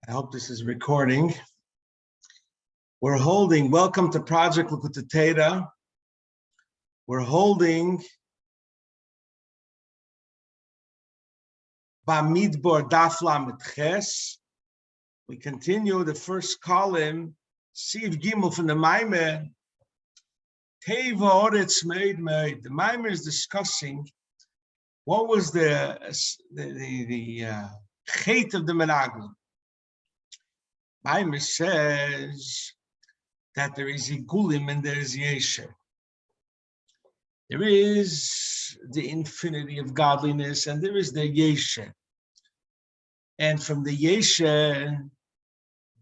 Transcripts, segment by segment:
I hope this is recording. We're holding, welcome to Project Likkutei Torah. We're holding Bamidbar Daf Lamed Ches. We continue the first column, Siv Gimel from the Maimer. Teva Eretz Meid. The Maimer is discussing what was the chait of the Meraglim. Maimer says that there is Igulim and there is Yesher. There is the infinity of godliness and there is the Yesher. And from the Yesher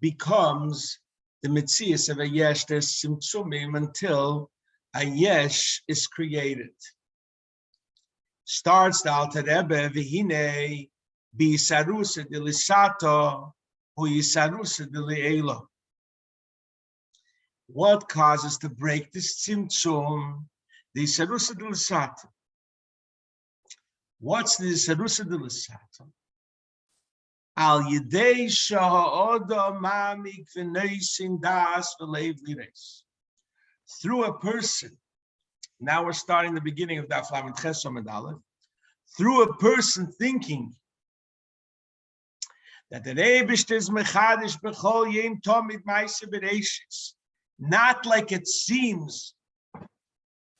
becomes the Metzias of a Yesh, there's Simtsumim until a Yesh is created. Starts the Alter Rebbe, והנה ביסרוsa דליsato hu yisarusa delielo. What causes to break this Tzimtzum? The yisarusa delisato. What's the yisarusa delisato? Al yedei שהאדם מעמיק ונעשים das v'leiv lireis. Through a person. Now we're starting the beginning of Daf Lamed Ches Amud Aleph. Through a person thinking that the Eibishter is מחדש b'chol yom תמיד מעשה בראשית, not like it seems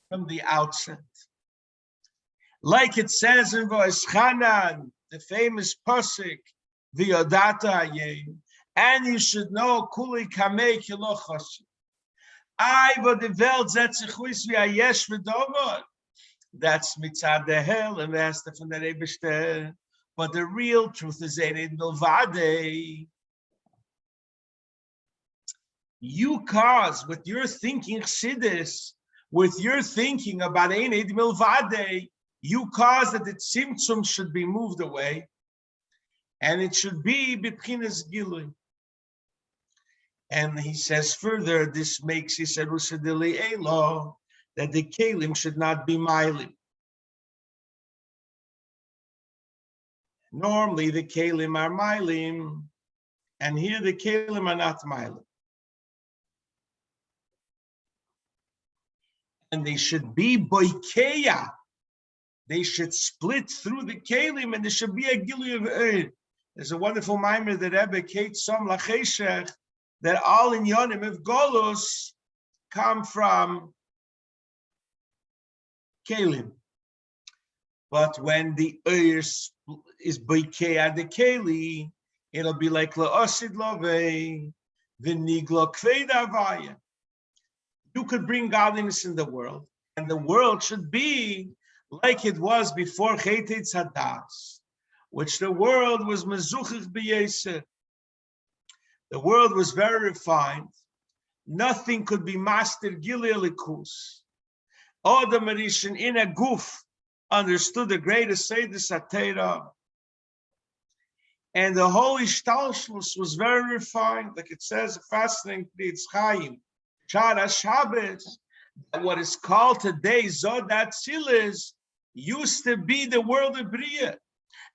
from the outset. Like it says in V'eschanan, the famous pasuk, והעלם, and you should know kuli kamei ki lo chashiv. Wo die Welt setzt sich aus wie ein Yesh v'domor. That's mitzad the hell and that's the von der Eibishter. But the real truth is ein mlvade. You cause with your thinking chassidus, with your thinking about ein mlvade, you cause that the tzimtzum should be moved away, and it should be b'pchinas gilui. And he says further, this makes yisarusa delielo, that the kelim should not be mailim. Normally the kelim are mailim, and here the kelim are not mailim. And they should be boikeya. They should split through the kelim, and there should be a gilui of eir. There's a wonderful mimer that Rebbe Kate Som Lacheshech, that all in Yonim of Golus come from kelim. But when the eir is boikeya the keli, it'll be like la'osid love, v'niglo kveda avaya. You could bring godliness in the world, and the world should be like it was before Chetei Tzadas, which the world was mezuchich b'yeseh. The world was very refined. Nothing could be master gilui likus. Adam Rishon in a guf understood the greatest seidus atera, and the holy shtalshlus was very refined, like it says, fascinating Chaim, Shara Shabbos. What is called today Zod Atzilis used to be the world of Bria,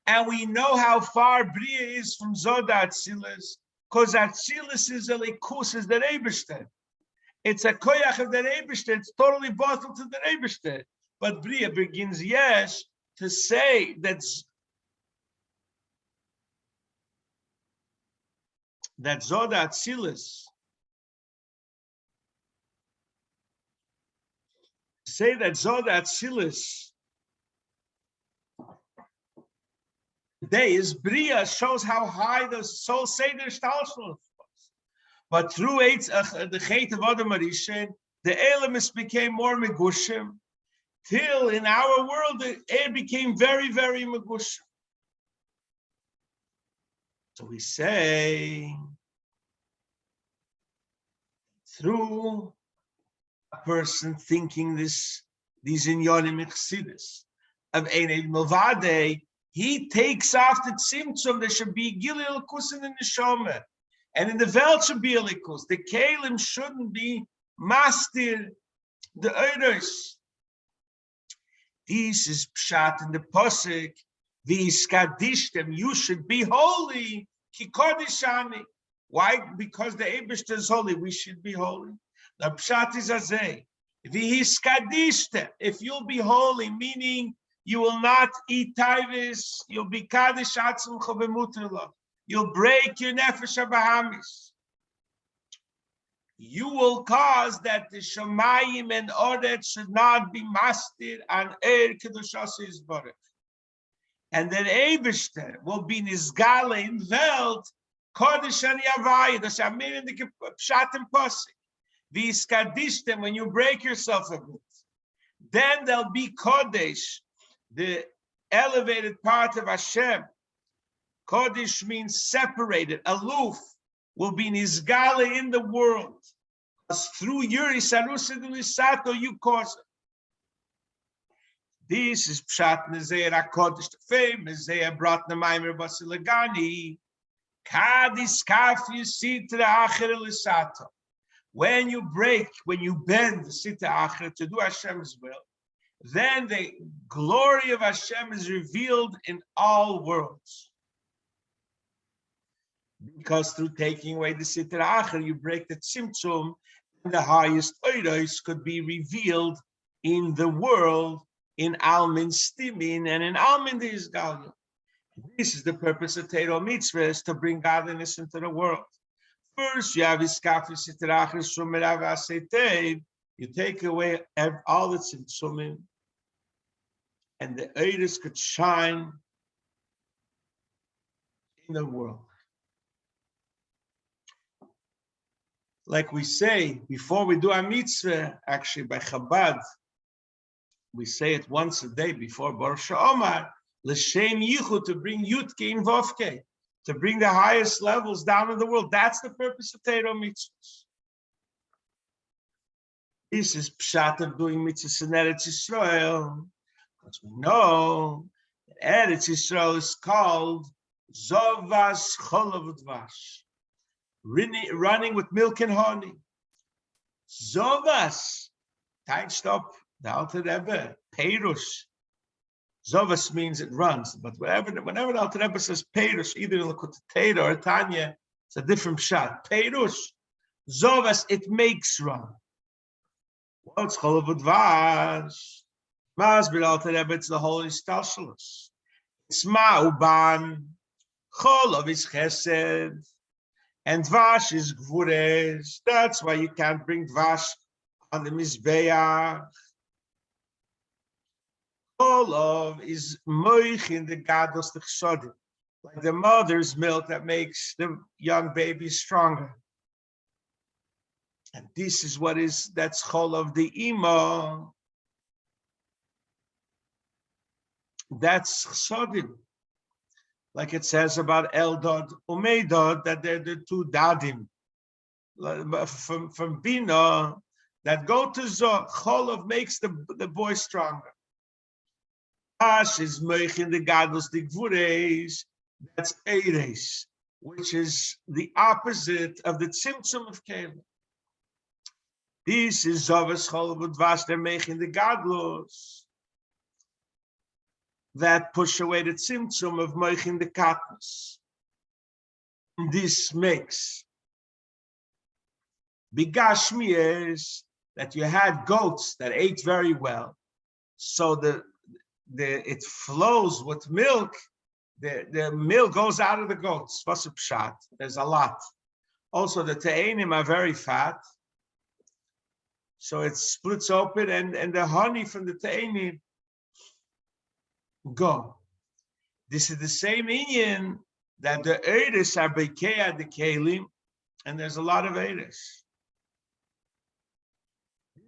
and we know how far Bria is from Zod Atzilis, because Atzilis is a likus, is the Eibishter. It's a koyach of the Eibishter. It's totally vital to the Eibishter. But Bria begins, yes, to say that Zod Atzilis, say that Zod Atzilis today is Bria, shows how high the soul Seder Shtalshlus was. But through the Chet of Adam Rishon, the Elamis became more megushim, till in our world the air became very, very megushim. So we say, through a person thinking these inyonim chassidus of ein milvade, he takes off the tzimtzum. There should be gilui likus in the neshama, and in the Welt should be a likus. The kelim shouldn't be master the others. This is pshat in the pasuk. V'yiskadishtem, you should be holy. Ki kodishani. Why? Because the Eibishter is holy. We should be holy. The pshat is azeh. If you'll be holy, meaning you will not eat taivis, you'll be kaddish atzmcha b'muterla. You'll break your nefesh habahamis. You will cause that the Shemayim and Eretz should not be mastir and kedushas yisbarach. And then Eibishter will be nizgale in Welt, kodesh and yavai, das amin in the pshat and posik. V'iskadishtem, when you break yourself a bit, then there'll be kodesh, the elevated part of Hashem. Kodesh means separated, aloof, will be nizgale in the world. Because through your isarusidulisato, you cause it. This is pshat nezeir HaKodesh, the famous nezeir brought nemaimer basilagani. Kadis kaf yisitra acher elisato. When you break, when you bend the sita acher to do Hashem's will, then the glory of Hashem is revealed in all worlds. Because through taking away the sita acher, you break the tzimtzum, and the highest oiros could be revealed in the world, in almin stimin, and in almin the isgalya. This is the purpose of Torah mitzvahs, to bring godliness into the world. First, you have iskafis sitrachis shumerav asetev. You take away all the tzimtzumim, and the oiros could shine in the world. Like we say, before we do a mitzvah, actually by Chabad, we say it once a day before Baruch Omar, l'shem yichud, to bring Yutke and Vovke, to bring the highest levels down in the world. That's the purpose of Torah mitzvahs. This is pshat of doing mitzvahs in Eretz Yisrael, because we know that Eretz Yisrael is called Zovas Cholav Dvash, running with milk and honey. Zovas, tight stop. The Alter Rebbe, Perush. Zovas means it runs, but whenever the Alter Rebbe says Perush, either in Likkutei Torah or Tanya, it's a different shot. Perush, Zovas, it makes run. What's Cholav Udvash? Masbir Alter Rebbe, it's the holy Stalshalos. It's Ma'uban, Cholav is Chesed, and Dvash is Gvures. That's why you can't bring Dvash on the Mizbeach. Cholav is moich in the gados the chsodim, like the mother's milk that makes the young baby stronger. And this is that's cholav the ima. That's chsodim. Like it says about Eldad Umeidad, that they're the two dadim from Bina that go to Zoh. Cholav makes the boy stronger. Ash is meich in the gados the gvures, that's eres, which is the opposite of the tzimtzum of kelim. This is Zovas Cholav Udvash, they're meich in the gadlos that push away the tzimtzum of meich in the katnas. This makes bigashmi is that you had goats that ate very well, so it flows with milk. The milk goes out of the goats. There's a lot. Also, the te'enim are very fat, so it splits open, and the honey from the te'enim go. This is the same inyan that the Eretz are bekeah the kelim, and there's a lot of Eretz.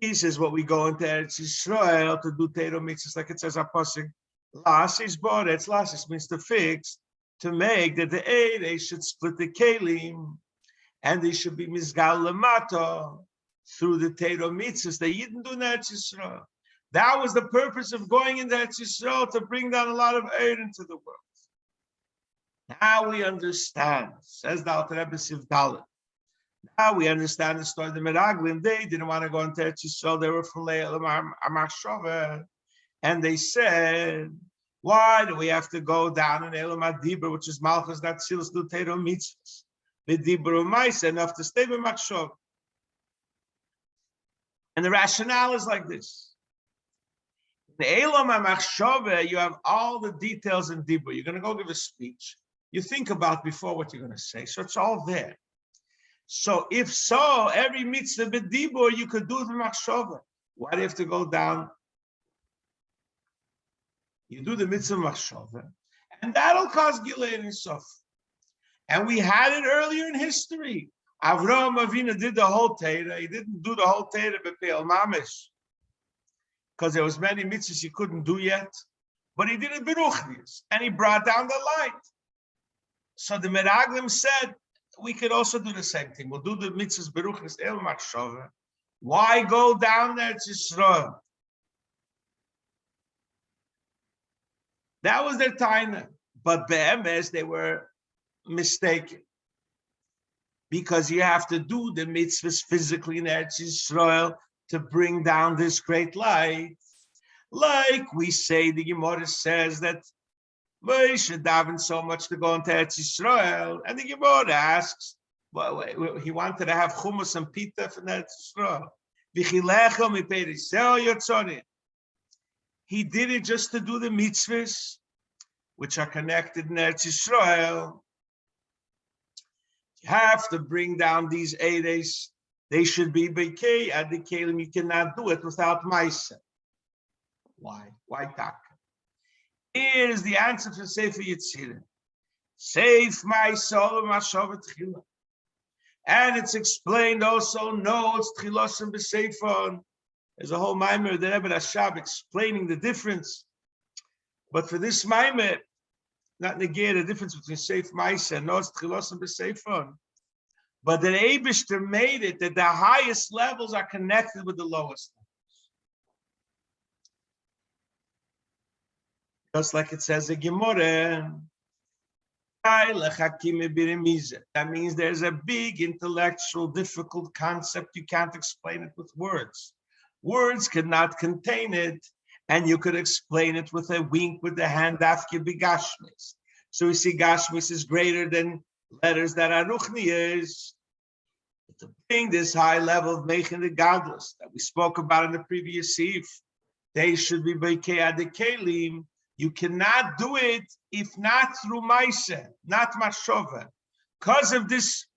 This is what we go into Eretz Yisrael to do Torah mitzvahs, like it says Apostle. Lasis boretz, lasis means to fix, to make that the Eretz should split the kelim, and they should be mizgal lamato through the Torah mitzvahs. They didn't do Eretz Yisrael. That was the purpose of going into Eretz Yisrael, to bring down a lot of Eretz into the world. Now we understand, says the Alter Rebbe Sivdalit. Now we understand the story of the Meraglim. They didn't want to go into Eretz Yisrael. They were from Le'elam Amachshava, and they said Why do we have to go down in Elam Adibur, which is Malchus, that seals the Torah mitzvahs? B'dibur u'maisa, enough to stay b'machshov. And the rationale is like this. In the Elam HaMachshove, you have all the details in Dibur. You're going to go give a speech. You think about before what you're going to say. So it's all there. So if so, every mitzvah b'dibur, you could do the machshove. Why do you have to go down? You do the mitzvah machshove, and that'll cause Gilei and Sof. And we had it earlier in history. Avraham Avinu did the whole Torah. He didn't do the whole Torah b'peil mamish, because there was many mitzvahs he couldn't do yet. But he did it b'ruchnius, and he brought down the light. So the Meraglim said, we could also do the same thing. We'll do the mitzvahs b'ruchnius el machshove. Why go down there to Yisrael? That was their taina. But be'emes, they were mistaken. Because you have to do the mitzvahs physically in Eretz Yisrael to bring down this great light. Like we say, the Gemara says that Moshe davened so much to go into Eretz Yisrael, and the Gemara asks, well, he wanted to have hummus and pita from Eretz Yisrael. He did it just to do the mitzvahs, which are connected in Eretz Yisrael. You have to bring down these eides. They should be beikei at the kelim. You cannot do it without Maisa. Why? Why tak? Here's the answer for Sefer Yetzirah. Seif Maisa Mashov Tchila. And it's explained also, no, it's Tchilos and B'Seifon. There's a whole Maimer, the Rebbe Rashab, explaining the difference. But for this Maimer, not negate the difference between Seif Maisa and no, it's Tchilos and B'Seifon. But the Eibishter made it that the highest levels are connected with the lowest levels. Just like it says in Gemara. That means there's a big intellectual, difficult concept. You can't explain it with words. Words cannot contain it, and you could explain it with a wink with the hand. So we see Gashmis is greater than letters that are ruchnias. To bring this high level of making the godless that we spoke about in the previous Sif, they should be beat'adel kelim. You cannot do it if not through Maase, not Mashova. Because of this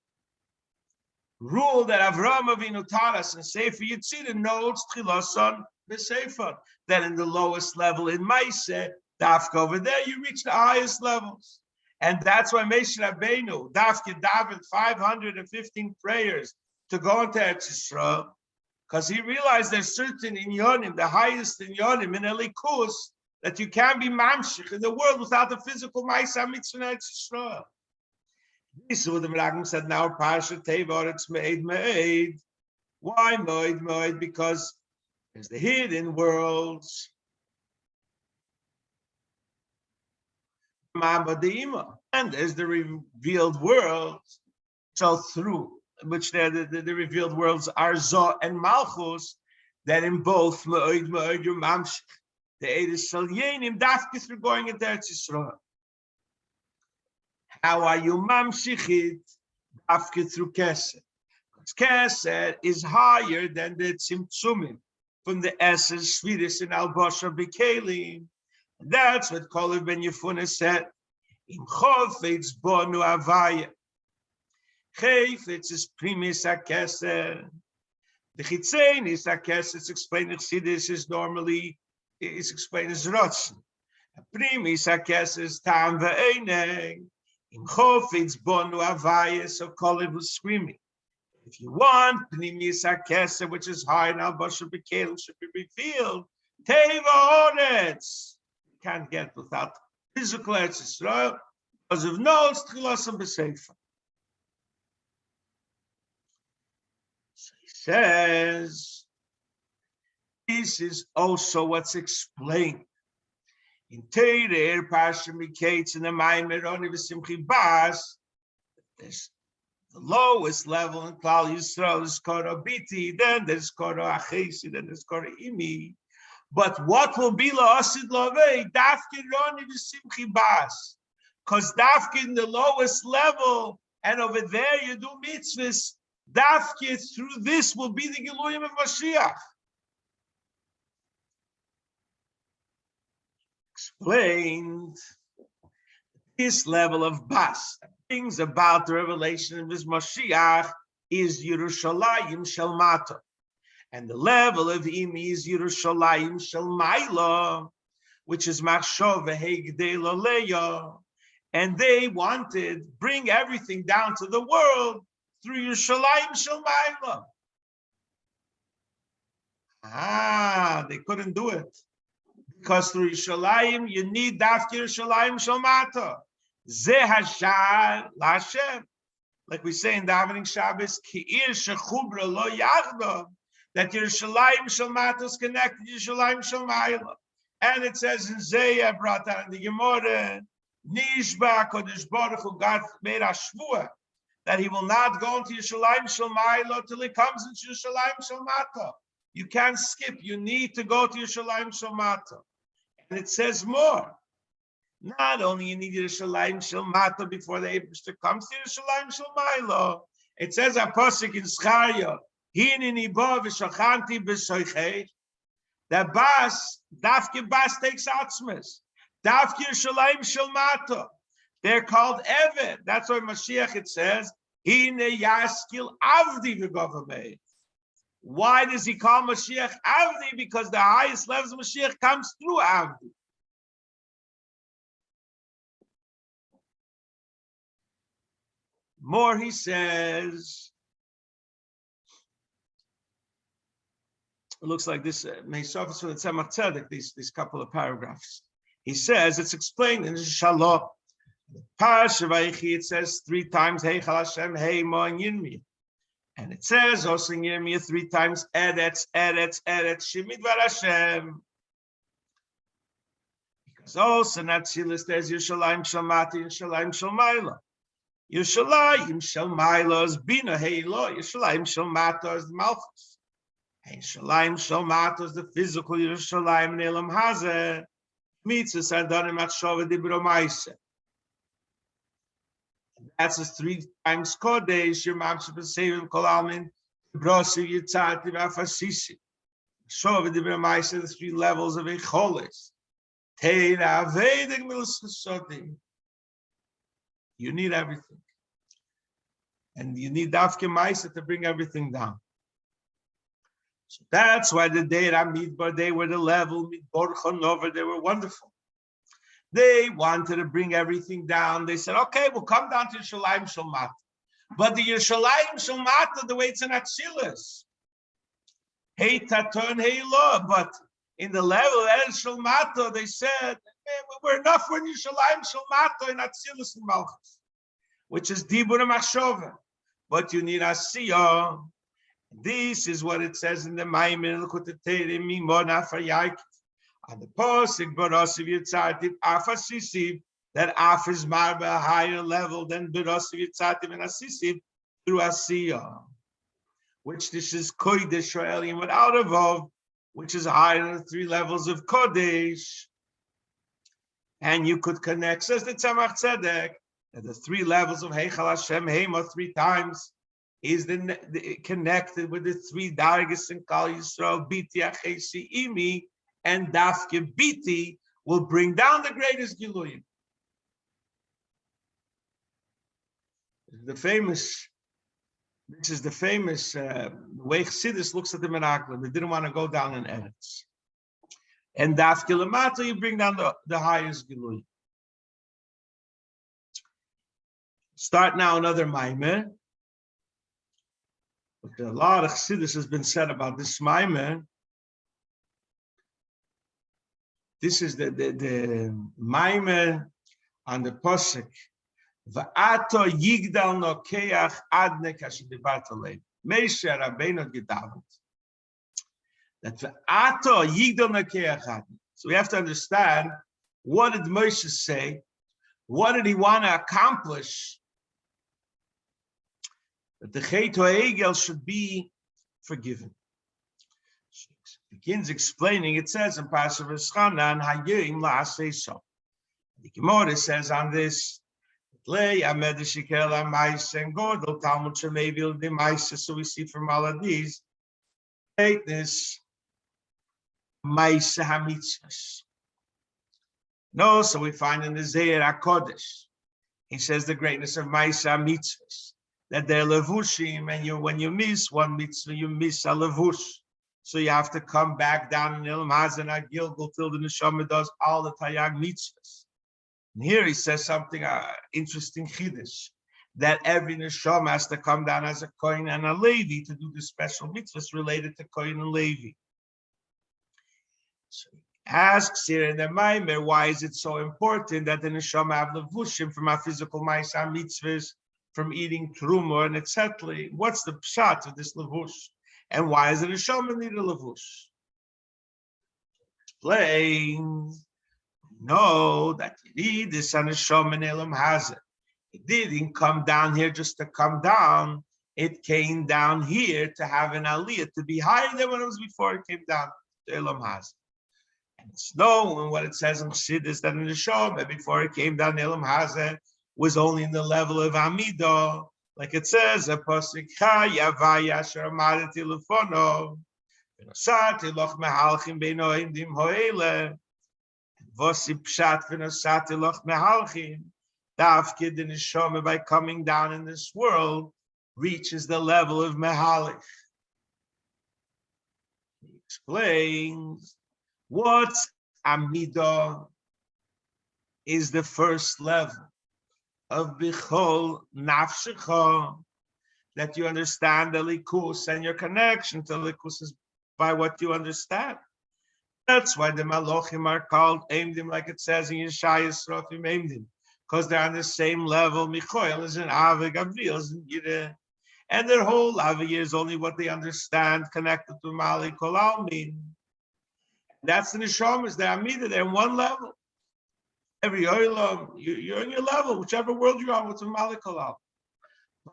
rule that Avraham Avinu taught us in Sefer Yetzirah, notes Tchiloson B'Seifon, that in the lowest level in Maase, Dafka over there, you reach the highest levels. And that's why Moshe Rabbeinu, Dafka David, 515 prayers to go into Eretz Yisrael, because he realized there's certain inyonim, the highest inyonim in Elikus, that you can't be mamshich in the world without the physical Ma'aseh mitzvah in Eretz Yisrael. This is what the Meraglim said now, Parsha Tevor, it's made. Why made? Because there's the hidden worlds. And there's the revealed worlds. So through which the revealed worlds are Zoh and Malchus, that in both ma'od, you're mamshich. The Eretz Salyenim dafkis are going into Eretz Yisrael. How are you mamshichit? Dafkis through Keser. Because Keser is higher than the Tzimtzumim from the essence, Shvidis and Albosha B'Kelim. That's what Kolev Ben Yefuna said. Im Chofetz Bonu Avaya. Chofetz is primis HaKeser. The Chitzenis HaKeser, it's explained in Chassidus, is normally it's explained as Rotzen. Primis HaKeser is Tam Ve'eneg. Im Chofetz Bonu Avaya, so Kolev was screaming. If you want Primis HaKeser, which is high in Albosha B'Kelim, should be revealed. Teva Oretz. Can't get without physical Eretz Yisrael because of no Tchilos and B'Seifon. So he says, this is also what's explained in Torah, Parsha Miketz, in the Maimer Oni V'Simchi Bas. There's the lowest level in Klal Yisrael is called Abiti, then there's called Achesi, then there's called Imi. But what will be la'asid lovei? Dafke roni v'simchi bas. Because dafke in the lowest level, and over there you do mitzvahs, dafke through this will be the Giluyim of Mashiach. Explained this level of bas that brings about the revelation of this Mashiach is Yerushalayim Shel Mata, and the level of Imi is Yerushalayim Shel Maila, which is Machshov V'Hegdei Loleya, and they wanted bring everything down to the world through Yerushalayim Shel Maila. They couldn't do it. Because through Yerushalayim, you need Dafke Yerushalayim Shel Mata. Ze hashar l'Hashem. Like we say in davening Shabbos, Ki'ir shechubra lo yachda, that Yerushalayim Shel Mata is connected to Yerushalayim Shel Maila. And it says in Zeya, brought down in the Gemara, Nishba Kodesh Baruch Hu, God made a shvua, that he will not go into Yerushalayim Shel Maila till he comes into Yerushalayim Shel Mata. You can't skip. You need to go to Yerushalayim Shel Mata. And it says more. Not only you need Yerushalayim Shel Mata before the Eibishter comes to Yerushalayim Shel Maila. It says a pasuk in Zechariah, Hineni bo v'shachanti b'soichei. That bas, dafke bas takes atzmas. Dafke Yerushalayim Shel Mata. They're called Evet. That's why Mashiach it says, Hine yaskil avdi v'govamei. Why does he call Mashiach Avdi? Because the highest levels of Mashiach comes through Avdi. More, he says, it looks like this may surface from the Tzemach Tzedek, these couple of paragraphs. He says, it's explained in Shalom. Parsha Vayichi, it says 3 times, Heichal Hashem, Hei Mo and Yirmi. And it says also in Yirmiyah 3 times, Eretz, Eretz, Eretz, Shemidvar Hashem. Because also in Atzilus there's Yerushalayim Shel Mata, Yerushalayim Shel Maila. Yerushalayim Shel Maila is Bina Heilo, Yerushalayim Shel Mata is the Malchus. And Yerushalayim Shel Mata is the physical Yerushalayim Ne'elam Hazeh. Mitzvahs Adanim Achshava Dibro Maase. That's a 3 times Kodesh, your Mamshah B'Sevim Kol Almin, Beraşit Yitzati V'Afasisi. Shova Dibro Maase, the 3 levels of Echoles. Teira Vedic Milas Chesodi. You need everything. And you need Dafke Maase to bring everything down. So that's why the day Ramidbar, they were the level, Midbar Chonover, they were wonderful. They wanted to bring everything down. They said, okay, we'll come down to Yerushalayim Shel Mata. But the Yerushalayim Shel Mata, the way it's in Atzilus. Hey Taton, hey Lo. But in the level of Eretz Shel Mata, they said, we're enough for Yerushalayim Shel Mata in Atzilus and Malchus, which is Dibur and Machshova. But you need Asiyah. This is what it says in the Maimon, Likkutei Torah, Mimona for Yaakov. On the Pasuk, Beraşit Yitzati Afasisi, that Af is marba a higher level than Beraşit Yitzati and Asisi through Asiyah, which this is Kodesh Israelim without a Vav, which is higher than the 3 levels of Kodesh. And you could connect, says the Tzemach Tzedek, that the 3 levels of Heichal Hashem Hema 3 times is connected with the 3 dargis in Kal Yisrael, Biti Achesi Imi, and Dafke Biti will bring down the greatest Giluyim. This is the famous way Chassidus looks at the Menachlim. They didn't want to go down in Eretz. And Dafke Lamata, you bring down the highest Giluyim. Start now another Maimer. But a lot of Chassidus has been said about this Maimer. This is the Maimer on the Pasuk. Va'ato yigdal nokeach adne kashidibartalei. Moshe Rabbeinu gedavet. That va'ato yigdal nokeach adne. So we have to understand, what did Moshe say? What did he want to accomplish? That the Chet HaEgel should be forgiven. begins explaining, it says in Parsha V'schanan, Hayim la'asei so. The Gemara says on this, so we see from all of these, greatness, Maase HaMitzvahs. No, so we find in the Zohar HaKodesh, he says the greatness of Maase HaMitzvahs, that they're levushim, and when you miss one mitzvah, you miss a levush. So you have to come back down in Ilam Hazen at Gilgal till the neshama does all the Tayag mitzvahs. And here he says something interesting chiddush, that every neshama has to come down as a Cohen and a Levi to do the special mitzvahs related to Cohen and Levi. So he asks here in the Maimer, why is it so important that the neshama have levushim from our physical Maase mitzvahs, from eating truma and etc. What's the pshat of this levush? And why is the neshama need a levush? Explain. Know that you need this neshama in Elam Hazeh. It didn't come down here just to come down. It came down here to have an aliyah, to be higher than what it was before it came down to Elam Hazeh. And it's known what it says in Chassidus that the neshama before it came down to Elam Hazeh was only in the level of Amidah, like it says, a pasuk Yavaya asher amadati lefono, v'nosati loch mehalchim beinoim dim ho'ele, v'osi pshat v'nosati loch mehalchim. Dafke the neshama by coming down in this world reaches the level of mehalch. He explains what's Amidah is the first level of bichol nafshecha, that you understand the likus, and your connection to likus is by what you understand. That's why the malochim are called eimdim, like it says in Yeshayas Rofim eimdim, because they're on the same level. Michoel is an avig, Gabriel is an yireh, and their whole avig is only what they understand, connected to mali kol almin. That's the neshamas, they're amida, they're in one level. Every oilam, you're in your level, whichever world you're on, what's a malikolam.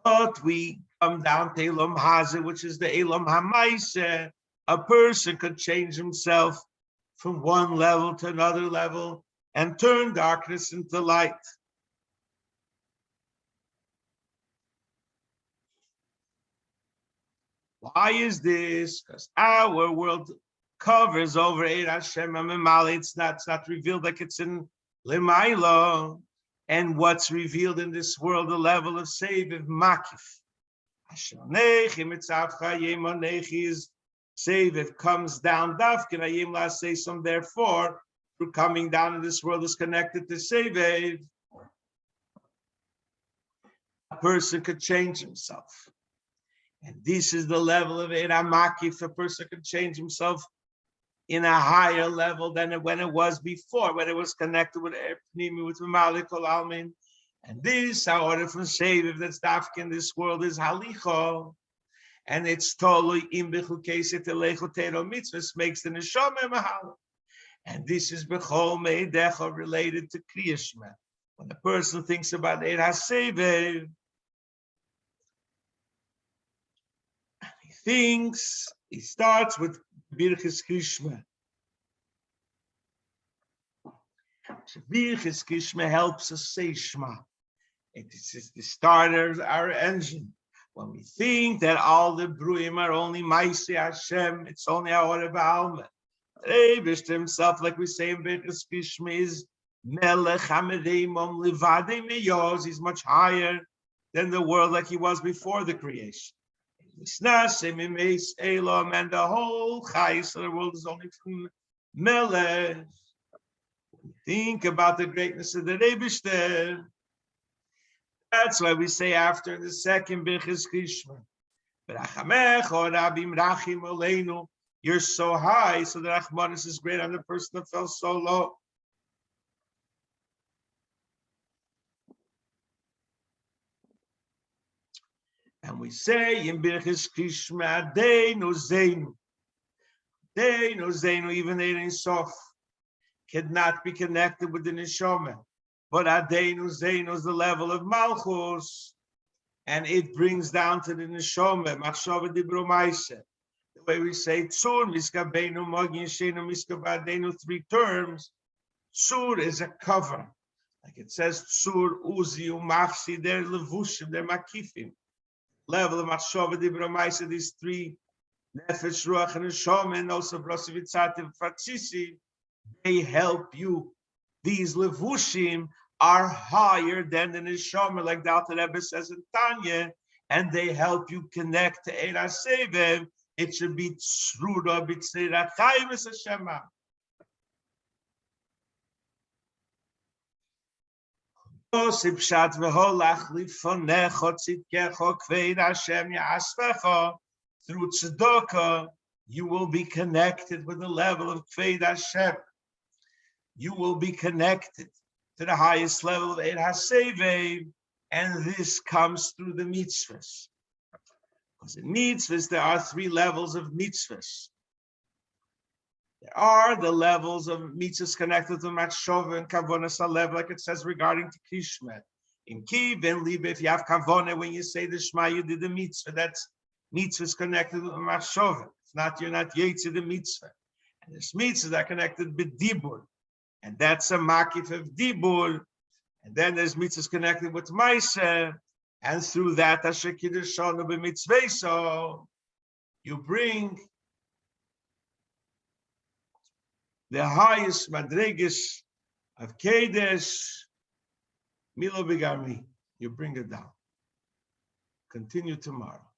But we come down to Elam Hazeh, which is the Elam HaMaase. A person could change himself from one level to another level and turn darkness into light. Why is this? Because our world covers over Eir Hashem HaMemale. It's not revealed like it's in Lema'ila, and what's revealed in this world, the level of Seviv Makif. Is Seviv comes down Dafkin Ayim La say some, therefore, through coming down in this world is connected to Seviv. A person could change himself. And this is the level of Eira Makif. A person could change himself in a higher level than when it was before, when it was connected with Pnimi, with Malik Kol Almin. And this, our order from Seviv, that's Dafka in this world, is Halicho. And it's totally in Likkutei Torah mitzvahs makes the neshama mahal. And this is Bechol Meidecha related to Kriyashma. When a person thinks about Eir HaSeviv, he starts with Birchis Krishma. Birchis Krishma helps us say Shema. It is the starter, our engine. When we think that all the Bruim are only Maase Hashem, it's only our Baalma. Rebish himself, like we say in Birchis Krishma, is Melech Hamereimom Livadei Meyos. He's much higher than the world like he was before the creation. And the whole chayis of the world is only from Melech. Think about the greatness of the Rebishter. That's why we say after the second Birchis Krishma, you're so high, so the Rachmanis is great on the person that fell so low. And we say in Birchis Krishma, Deinu Zeinu. Deinu Zeinu, even the Ein Sof, cannot be connected with the Neshama. But Adeinu Zeinu is the level of Malchus, and it brings down to the Neshama, Machshava Dibro Maase. The way we say tzur, miskabeinu, magin, shenu, miskabadenu, 3 terms. Tzur is a cover. Like it says, tzur, uzi, umachsi, they're levushim, they're makifim. Level of machshava, dibra, maisa, these 3, nefesh, ruach, and neshama, and also brosivitzativ, fatzisi, they help you. These levushim are higher than the neshama, like the Alter Rebbe says in Tanya, and they help you connect to Eir HaSevev. It should be tzrura b'tzneira chayim es Hashema. Osib shat v'holach lifonecho tzidkecho kveid Hashem ya'asvecho. Through tzedakah, you will be connected with the level of kveid Hashem. You will be connected to the highest level of Eir HaSevev, and this comes through the mitzvahs. Because in mitzvahs, there are 3 levels of mitzvahs. There are the levels of mitzvahs connected to machshava and kavonas halev, like it says regarding to kishmet. In kiv and libe, if you have kavona, when you say the shema, you did the mitzvah. That's mitzvahs connected to machshava. It's not, you're not yetzi the mitzvah. And there's mitzvahs that are connected with dibur, and that's a makif of dibur. And then there's mitzvahs connected with Maase, and through that, Asher Kiddushanu b'mitzvah, you bring the highest madrigas of Kedesh, Milo B'Gami. You bring it down. Continue tomorrow.